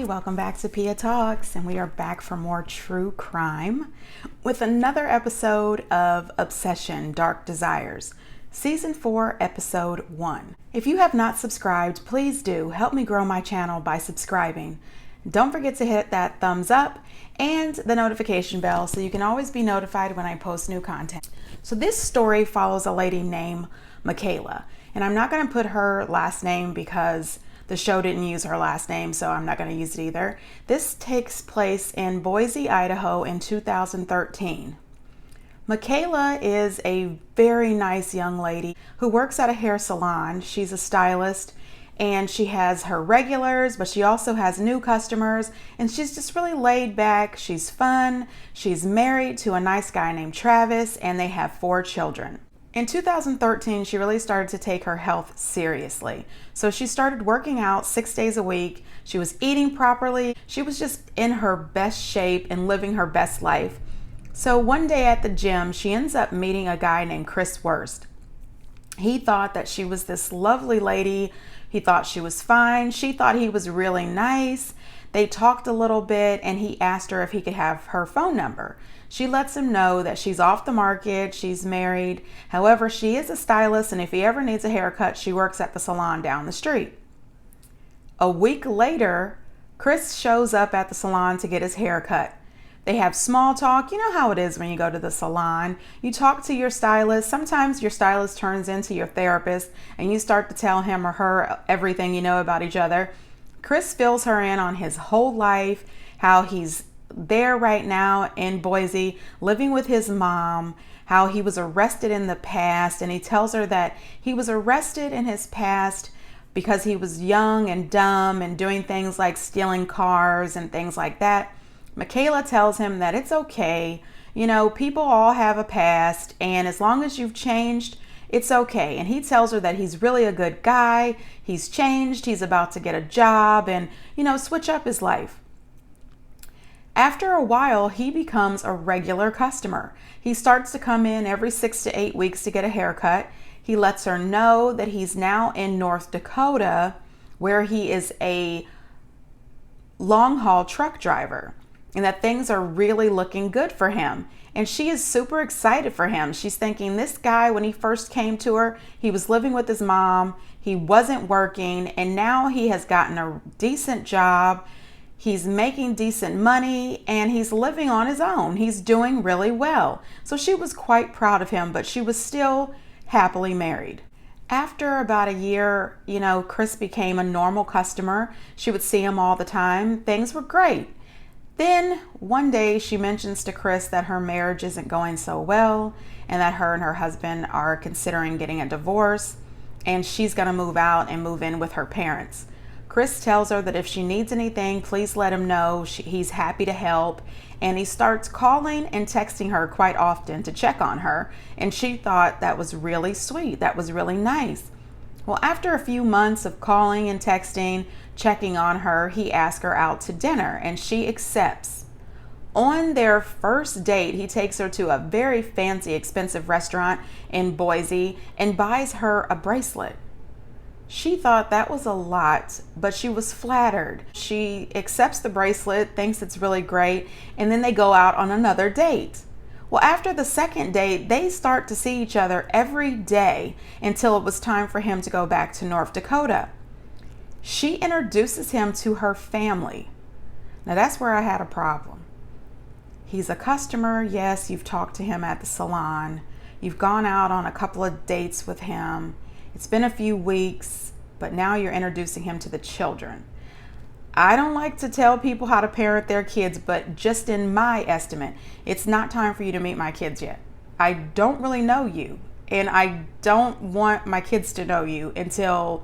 welcome back to Pia Talks, and we are back for more true crime with another episode of Obsession Dark Desires, Season 4, Episode 1. If you have not subscribed, please do help me grow my channel by subscribing. Don't forget to hit that thumbs up and the notification bell so you can always be notified when I post new content. So this story follows a lady named Michaela, and I'm not going to put her last name because the show didn't use her last name, so I'm not going to use it either. This takes place in Boise, Idaho in 2013. Michaela is a very nice young lady who works at a hair salon. She's a stylist, and she has her regulars, but she also has new customers, and she's just really laid back. She's fun. She's married to a nice guy named Travis, and they have 4 children. In 2013, she really started to take her health seriously. So she started working out 6 days a week. She was eating properly. She was just in her best shape and living her best life. So one day at the gym, she ends up meeting a guy named Chris Wurst. He thought that she was this lovely lady. He thought she was fine. She thought he was really nice. They talked a little bit, and he asked her if he could have her phone number. She lets him know that she's off the market, she's married. However, she is a stylist, and if he ever needs a haircut, she works at the salon down the street. A week later, Chris shows up at the salon to get his haircut. They have small talk. You know how it is when you go to the salon. You talk to your stylist. Sometimes your stylist turns into your therapist, and you start to tell him or her everything you know about each other. Chris fills her in on his whole life, how he's there right now in Boise, living with his mom, how he was arrested in the past, and he tells her that he was arrested in his past because he was young and dumb and doing things like stealing cars and things like that. Michaela tells him that it's okay. You know, people all have a past, and as long as you've changed, it's okay. And he tells her that he's really a good guy. He's changed. He's about to get a job and, switch up his life. After a while, he becomes a regular customer. He starts to come in every 6 to 8 weeks to get a haircut. He lets her know that he's now in North Dakota, where he is a long-haul truck driver, and that things are really looking good for him. And she is super excited for him. She's thinking, this guy, when he first came to her, he was living with his mom, he wasn't working, and now he has gotten a decent job. He's making decent money, and he's living on his own. He's doing really well. So she was quite proud of him, but she was still happily married. After about a year, Chris became a normal customer. She would see him all the time. Things were great. Then one day she mentions to Chris that her marriage isn't going so well, and that her and her husband are considering getting a divorce, and she's going to move out and move in with her parents. Chris tells her that if she needs anything, please let him know. He's happy to help. And he starts calling and texting her quite often to check on her. And she thought that was really sweet. That was really nice. Well, after a few months of calling and texting, checking on her, he asks her out to dinner, and she accepts. On their first date, he takes her to a very fancy, expensive restaurant in Boise and buys her a bracelet. She thought that was a lot, but she was flattered. She accepts the bracelet, thinks it's really great, and then they go out on another date. Well, after the second date, they start to see each other every day until it was time for him to go back to North Dakota. She introduces him to her family. Now that's where I had a problem. He's a customer. Yes, you've talked to him at the salon. You've gone out on a couple of dates with him. It's been a few weeks, but now you're introducing him to the children. I don't like to tell people how to parent their kids, but just in my estimate, it's not time for you to meet my kids yet. I don't really know you, and I don't want my kids to know you until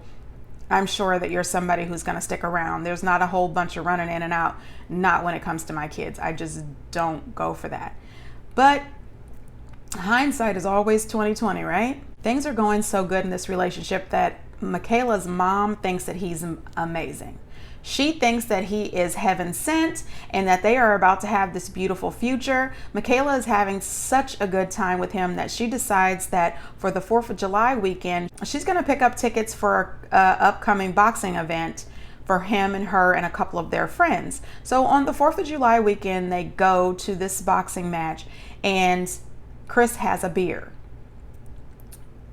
I'm sure that you're somebody who's going to stick around. There's not a whole bunch of running in and out, not when it comes to my kids. I just don't go for that. But hindsight is always 20/20, right? Things are going so good in this relationship that Michaela's mom thinks that he's amazing. She thinks that he is heaven sent and that they are about to have this beautiful future. Michaela is having such a good time with him that she decides that for the 4th of July weekend, she's going to pick up tickets for an upcoming boxing event for him and her and a couple of their friends. So on the 4th of July weekend, they go to this boxing match, and Chris has a beer.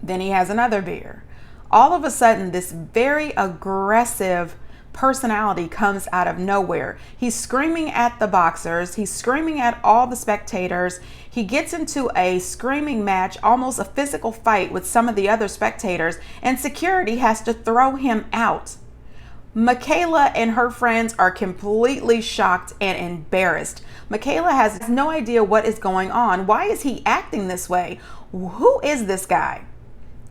Then he has another beer. All of a sudden, this very aggressive personality comes out of nowhere. He's screaming at the boxers. He's screaming at all the spectators. He gets into a screaming match, almost a physical fight with some of the other spectators, and security has to throw him out. Michaela and her friends are completely shocked and embarrassed. Michaela has no idea what is going on. Why is he acting this way? Who is this guy?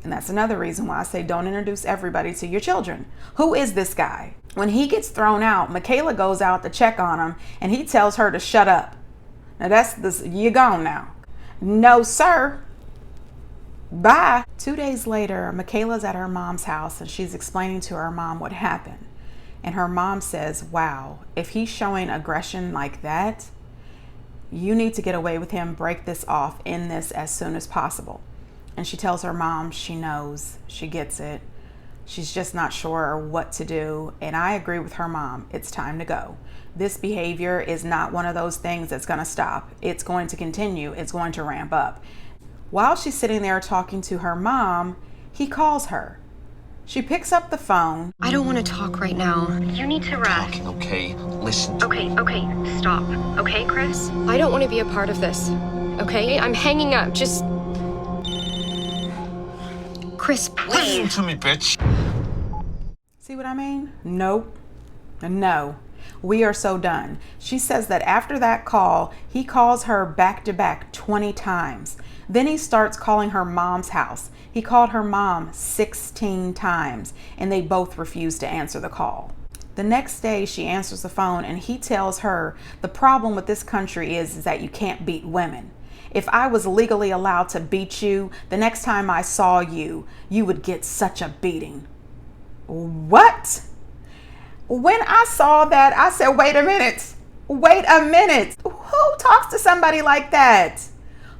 And that's another reason why I say don't introduce everybody to your children. Who is this guy? When he gets thrown out, Michaela goes out to check on him, and he tells her to shut up. Now that's this, you're gone now. No, sir. Bye. 2 days later, Michaela's at her mom's house, and she's explaining to her mom what happened. And her mom says, wow, if he's showing aggression like that, you need to get away with him, break this off, end this as soon as possible. And she tells her mom she knows, she gets it. She's just not sure what to do. And I agree with her mom. It's time to go. This behavior is not one of those things that's going to stop. It's going to continue. It's going to ramp up. While she's sitting there talking to her mom, he calls her. She picks up the phone. I don't want to talk right now. You need to rest. Talking, okay? Listen. Okay, stop. Okay, Chris? I don't want to be a part of this. Okay? I'm hanging up. Just... Chris, please. Listen to me, bitch. See what I mean? Nope. No. We are so done. She says that after that call, he calls her back to back 20 times. Then he starts calling her mom's house. He called her mom 16 times, and they both refused to answer the call. The next day, she answers the phone, and he tells her the problem with this country is that you can't beat women. If I was legally allowed to beat you, the next time I saw you, you would get such a beating. What? When I saw that, I said, wait a minute. Wait a minute. Who talks to somebody like that?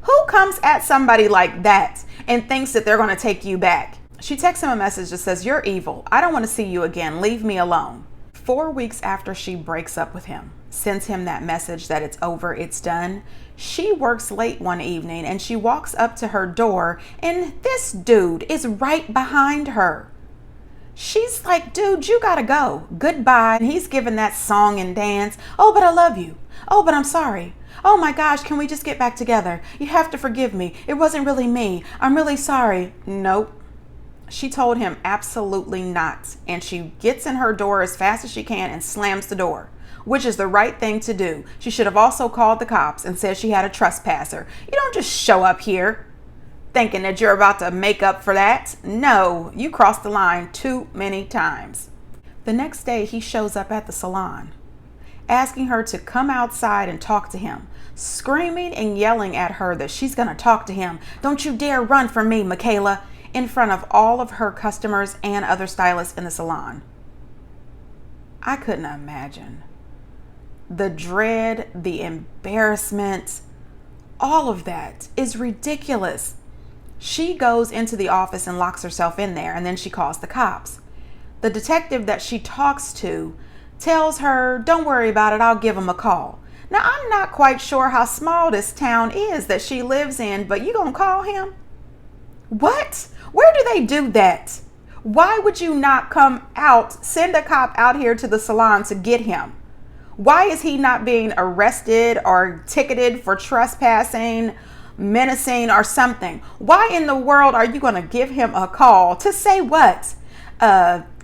Who comes at somebody like that and thinks that they're going to take you back? She texts him a message that says, you're evil. I don't want to see you again. Leave me alone. 4 weeks after she breaks up with him, sends him that message that it's over, it's done. She works late one evening, and she walks up to her door, and this dude is right behind her. She's like, dude, you gotta go. Goodbye. And he's giving that song and dance. Oh, but I love you. Oh, but I'm sorry. Oh my gosh, can we just get back together? You have to forgive me. It wasn't really me. I'm really sorry. Nope. She told him absolutely not. And she gets in her door as fast as she can and slams the door, which is the right thing to do. She should have also called the cops and said she had a trespasser. You don't just show up here thinking that you're about to make up for that. No, you crossed the line too many times. The next day, he shows up at the salon, asking her to come outside and talk to him, screaming and yelling at her that she's going to talk to him. Don't you dare run from me, Michaela, in front of all of her customers and other stylists in the salon. I couldn't imagine. The dread, the embarrassment, all of that is ridiculous. She goes into the office and locks herself in there, and then she calls the cops. The detective that she talks to tells her, don't worry about it, I'll give him a call. Now, I'm not quite sure how small this town is that she lives in, but you gonna call him? What? Where do they do that? Why would you not come out, send a cop out here to the salon to get him? Why is he not being arrested or ticketed for trespassing, menacing, or something? Why in the world are you going to give him a call to say what?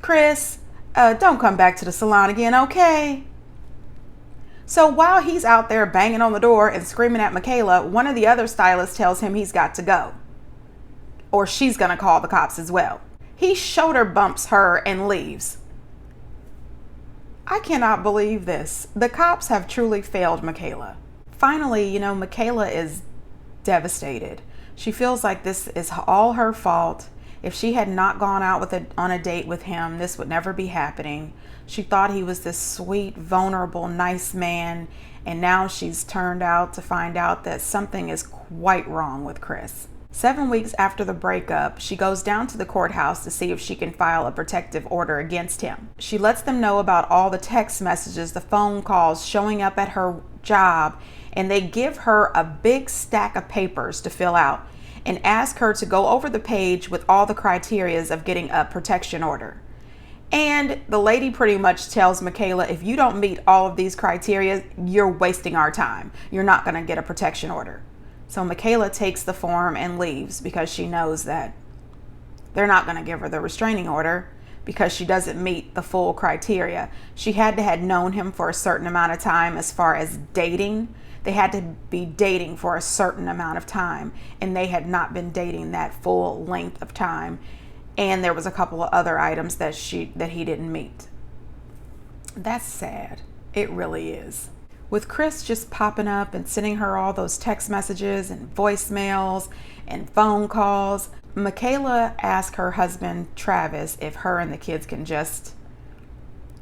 Chris, don't come back to the salon again, okay? So while he's out there banging on the door and screaming at Michaela, one of the other stylists tells him he's got to go, or she's going to call the cops as well. He shoulder bumps her and leaves. I cannot believe this. The cops have truly failed Michaela. Finally, Michaela is devastated. She feels like this is all her fault. If she had not gone out on a date with him, this would never be happening. She thought he was this sweet, vulnerable, nice man, and now she's turned out to find out that something is quite wrong with Chris. 7 weeks after the breakup, she goes down to the courthouse to see if she can file a protective order against him. She lets them know about all the text messages, the phone calls, showing up at her job, and they give her a big stack of papers to fill out and ask her to go over the page with all the criteria of getting a protection order. And the lady pretty much tells Michaela, if you don't meet all of these criteria, you're wasting our time. You're not going to get a protection order. So Michaela takes the form and leaves because she knows that they're not going to give her the restraining order because she doesn't meet the full criteria. She had to have known him for a certain amount of time as far as dating. They had to be dating for a certain amount of time, and they had not been dating that full length of time. And there was a couple of other items that he didn't meet. That's sad. It really is. With Chris just popping up and sending her all those text messages and voicemails and phone calls, Michaela asked her husband, Travis, if her and the kids can just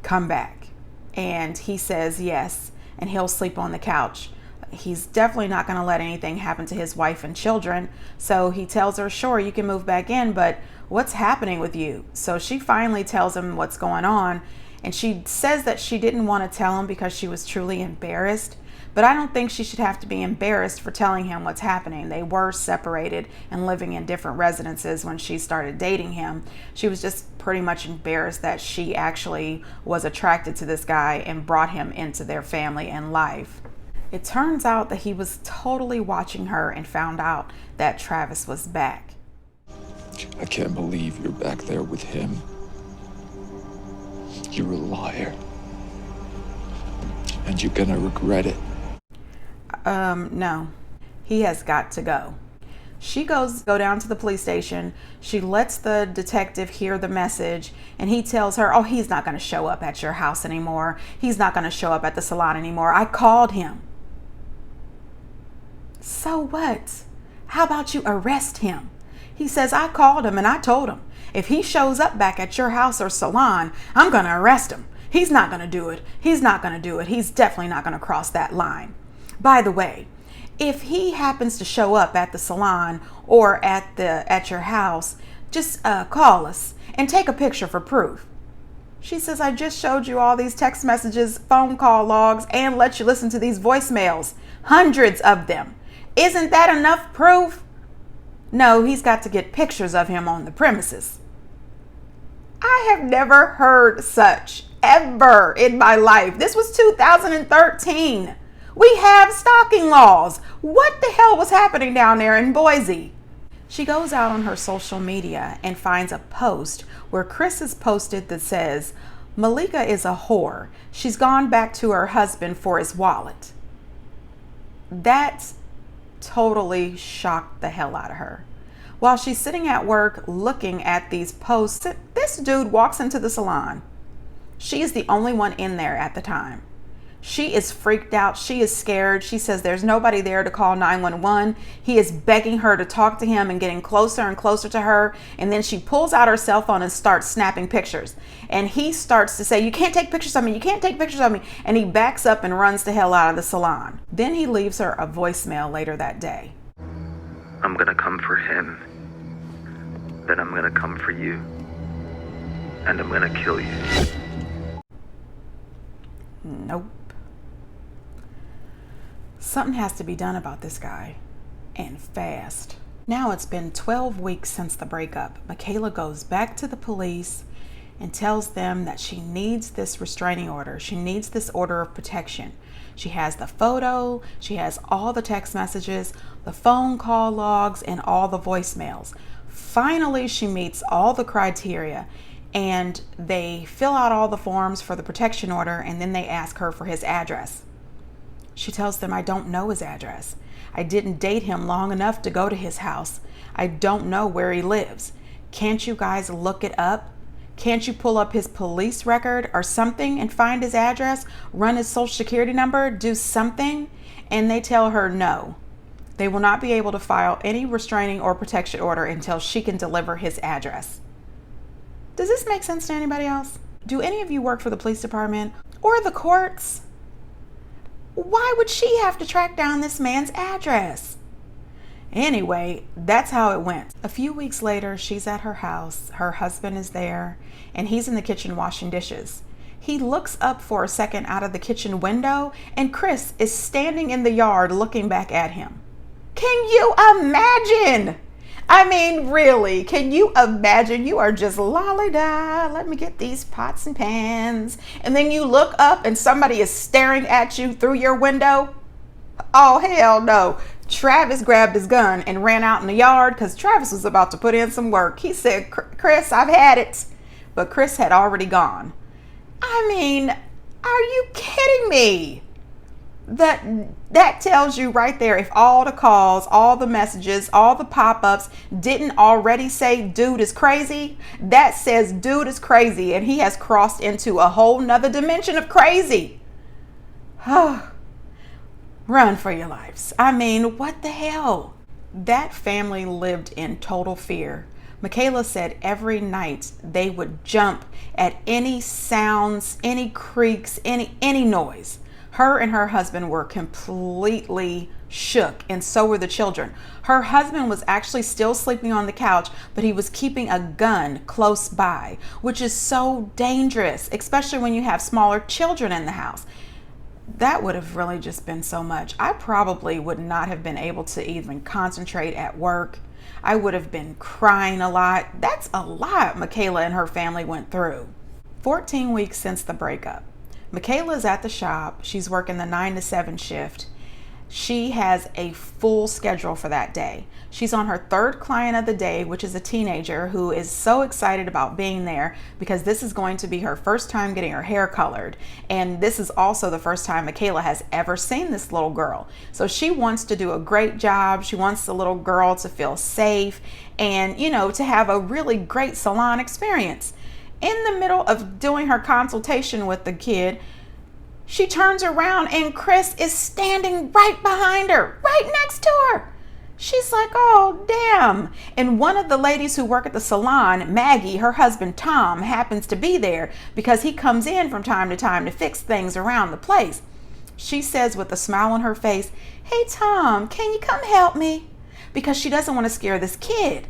come back. And he says yes, and he'll sleep on the couch. He's definitely not going to let anything happen to his wife and children. So he tells her, sure, you can move back in, but what's happening with you? So she finally tells him what's going on. And she says that she didn't want to tell him because she was truly embarrassed. But I don't think she should have to be embarrassed for telling him what's happening. They were separated and living in different residences when she started dating him. She was just pretty much embarrassed that she actually was attracted to this guy and brought him into their family and life. It turns out that he was totally watching her and found out that Travis was back. I can't believe you're back there with him. You're a liar. And you're gonna regret it. No. He has got to go. She go down to the police station. She lets the detective hear the message, and he tells her, oh, he's not going to show up at your house anymore. He's not going to show up at the salon anymore. I called him. So what? How about you arrest him? He says, I called him and I told him, if he shows up back at your house or salon, I'm going to arrest him. He's not going to do it. He's not going to do it. He's definitely not going to cross that line. By the way, if he happens to show up at the salon or at your house, just call us and take a picture for proof. She says, I just showed you all these text messages, phone call logs, and let you listen to these voicemails. Hundreds of them. Isn't that enough proof? No, he's got to get pictures of him on the premises. I have never heard such ever in my life. This was 2013. We have stalking laws. What the hell was happening down there in Boise? She goes out on her social media and finds a post where Chris has posted that says, Malika is a whore. She's gone back to her husband for his wallet. That totally shocked the hell out of her. While she's sitting at work looking at these posts, this dude walks into the salon. She is the only one in there at the time. She is freaked out. She is scared. She says there's nobody there to call 911. He is begging her to talk to him and getting closer and closer to her. And then she pulls out her cell phone and starts snapping pictures. And he starts to say, you can't take pictures of me. You can't take pictures of me. And he backs up and runs the hell out of the salon. Then he leaves her a voicemail later that day. I'm gonna come for him. Then I'm gonna come for you. And I'm gonna kill you. Nope. Something has to be done about this guy, and fast. Now it's been 12 weeks since the breakup. Michaela goes back to the police and tells them that she needs this restraining order. She needs this order of protection. She has the photo, she has all the text messages, the phone call logs, and all the voicemails. Finally, she meets all the criteria, and they fill out all the forms for the protection order, and then they ask her for his address. She tells them, I don't know his address. I didn't date him long enough to go to his house. I don't know where he lives. Can't you guys look it up? Can't you pull up his police record or something and find his address, run his social security number, do something? And they tell her no. They will not be able to file any restraining or protection order until she can deliver his address. Does this make sense to anybody else? Do any of you work for the police department or the courts? Why would she have to track down this man's address? Anyway, that's how it went. A few weeks later, she's at her house. Her husband is there, and he's in the kitchen washing dishes. He looks up for a second out of the kitchen window, and Chris is standing in the yard looking back at him. Can you imagine? I mean, really, can you imagine? You are just lolly-da, let me get these pots and pans. And then you look up and somebody is staring at you through your window. Oh, hell no. Travis grabbed his gun and ran out in the yard because Travis was about to put in some work. He said, Chris, I've had it. But Chris had already gone. I mean, are you kidding me? That tells you right there, if all the calls, all the messages, all the pop-ups didn't already say dude is crazy, that says dude is crazy and he has crossed into a whole nother dimension of crazy. Run for your lives. I mean, what the hell? That family lived in total fear. Michaela said every night they would jump at any sounds, any creaks, any noise. Her and her husband were completely shook, and so were the children. Her husband was actually still sleeping on the couch, but he was keeping a gun close by, which is so dangerous, especially when you have smaller children in the house. That would have really just been so much. I probably would not have been able to even concentrate at work. I would have been crying a lot. That's a lot Michaela and her family went through. 14 weeks since the breakup. Michaela is at the shop. She's working the 9 to 7 shift. She has a full schedule for that day. She's on her third client of the day, which is a teenager who is so excited about being there because this is going to be her first time getting her hair colored. And this is also the first time Michaela has ever seen this little girl. So she wants to do a great job. She wants the little girl to feel safe and, you know, to have a really great salon experience. In the middle of doing her consultation with the kid, she turns around and Chris is standing right behind her, right next to her. She's like, oh, damn. And one of the ladies who work at the salon, Maggie, her husband, Tom, happens to be there because he comes in from time to time to fix things around the place. She says with a smile on her face, hey, Tom, can you come help me? Because she doesn't want to scare this kid.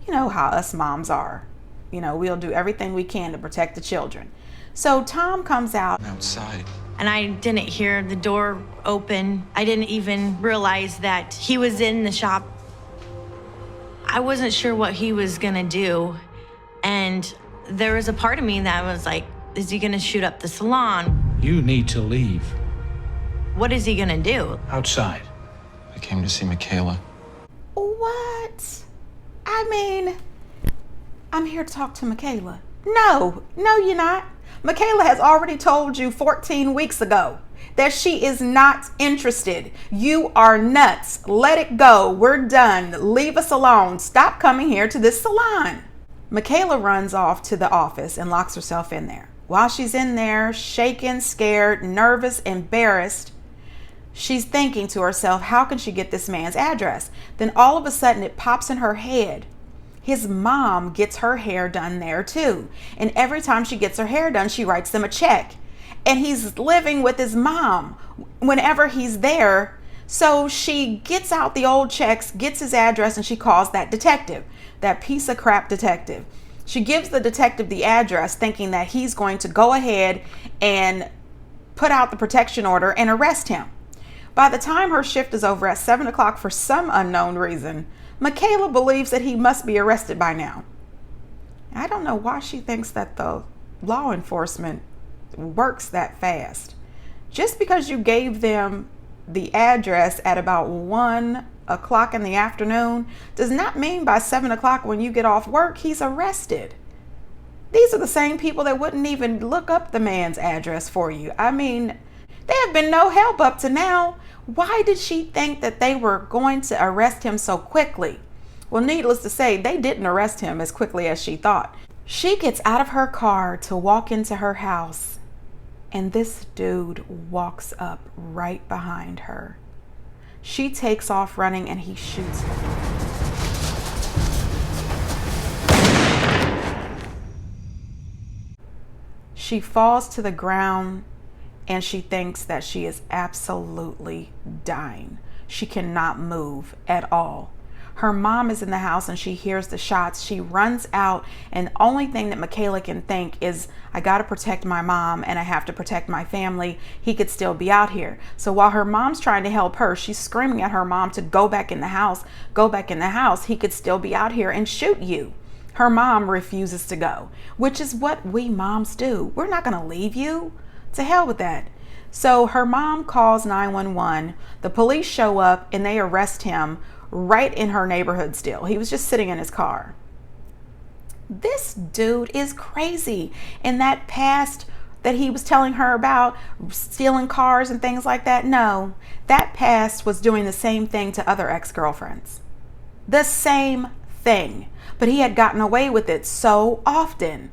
You know how us moms are. You know, we'll do everything we can to protect the children. So Tom comes out. Outside. And I didn't hear the door open. I didn't even realize that he was in the shop. I wasn't sure what he was gonna do. And there was a part of me that was like, is he gonna shoot up the salon? You need to leave. What is he gonna do? Outside. I came to see Michaela. What? I mean, I'm here to talk to Michaela. No, you're not. Michaela has already told you 14 weeks ago that she is not interested. You are nuts. Let it go. We're done. Leave us alone. Stop coming here to this salon. Michaela runs off to the office and locks herself in there. While she's in there, shaken, scared, nervous, embarrassed, she's thinking to herself, how can she get this man's address? Then all of a sudden it pops in her head. His mom gets her hair done there too. And every time she gets her hair done, she writes them a check. And he's living with his mom whenever he's there. So she gets out the old checks, gets his address, and she calls that detective, that piece of crap detective. She gives the detective the address thinking that he's going to go ahead and put out the protection order and arrest him. By the time her shift is over at 7 o'clock for some unknown reason, Michaela believes that he must be arrested by now. I don't know why she thinks that the law enforcement works that fast. Just because you gave them the address at about 1 o'clock in the afternoon does not mean by 7 o'clock when you get off work, he's arrested. These are the same people that wouldn't even look up the man's address for you. I mean, they have been no help up to now. Why did she think that they were going to arrest him so quickly? Well, needless to say, they didn't arrest him as quickly as she thought. She gets out of her car to walk into her house, and this dude walks up right behind her. She takes off running and he shoots her. She falls to the ground and she thinks that she is absolutely dying. She cannot move at all. Her mom is in the house and she hears the shots. She runs out, and the only thing that Michaela can think is, I got to protect my mom and I have to protect my family. He could still be out here. So while her mom's trying to help her, she's screaming at her mom to go back in the house, go back in the house. He could still be out here and shoot you. Her mom refuses to go, which is what we moms do. We're not going to leave you. To hell with that. So her mom calls 911. The police show up and they arrest him right in her neighborhood still. He was just sitting in his car. This dude is crazy. And that past that he was telling her about, stealing cars and things like that, no, that past was doing the same thing to other ex-girlfriends. The same thing. But he had gotten away with it so often.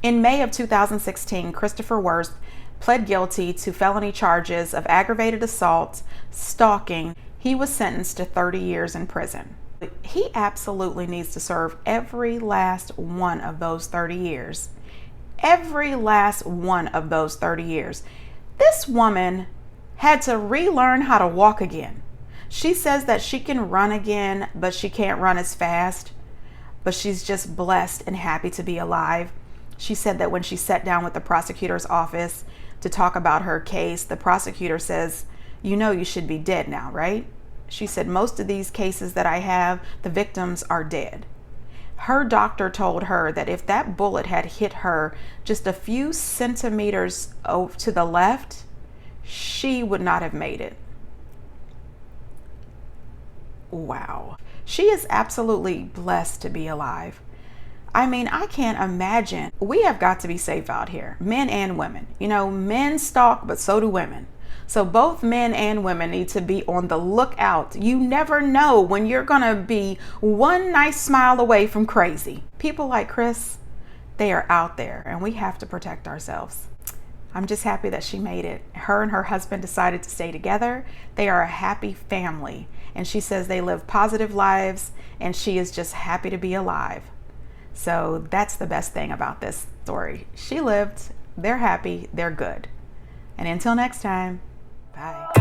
In May of 2016, Christopher Worth pled guilty to felony charges of aggravated assault, stalking. He was sentenced to 30 years in prison. He absolutely needs to serve every last one of those 30 years. Every last one of those 30 years. This woman had to relearn how to walk again. She says that she can run again, but she can't run as fast. But she's just blessed and happy to be alive. She said that when she sat down with the prosecutor's office to talk about her case, the prosecutor says, you know you should be dead now, right? She said, most of these cases that I have, the victims are dead. Her doctor told her that if that bullet had hit her just a few centimeters to the left, she would not have made it. Wow. She is absolutely blessed to be alive. I mean, I can't imagine. We have got to be safe out here, men and women. You know, men stalk, but so do women. So both men and women need to be on the lookout. You never know when you're going to be one nice smile away from crazy. People like Chris, they are out there and we have to protect ourselves. I'm just happy that she made it. Her and her husband decided to stay together. They are a happy family. And she says they live positive lives and she is just happy to be alive. So that's the best thing about this story. She lived, they're happy, they're good. And until next time, bye.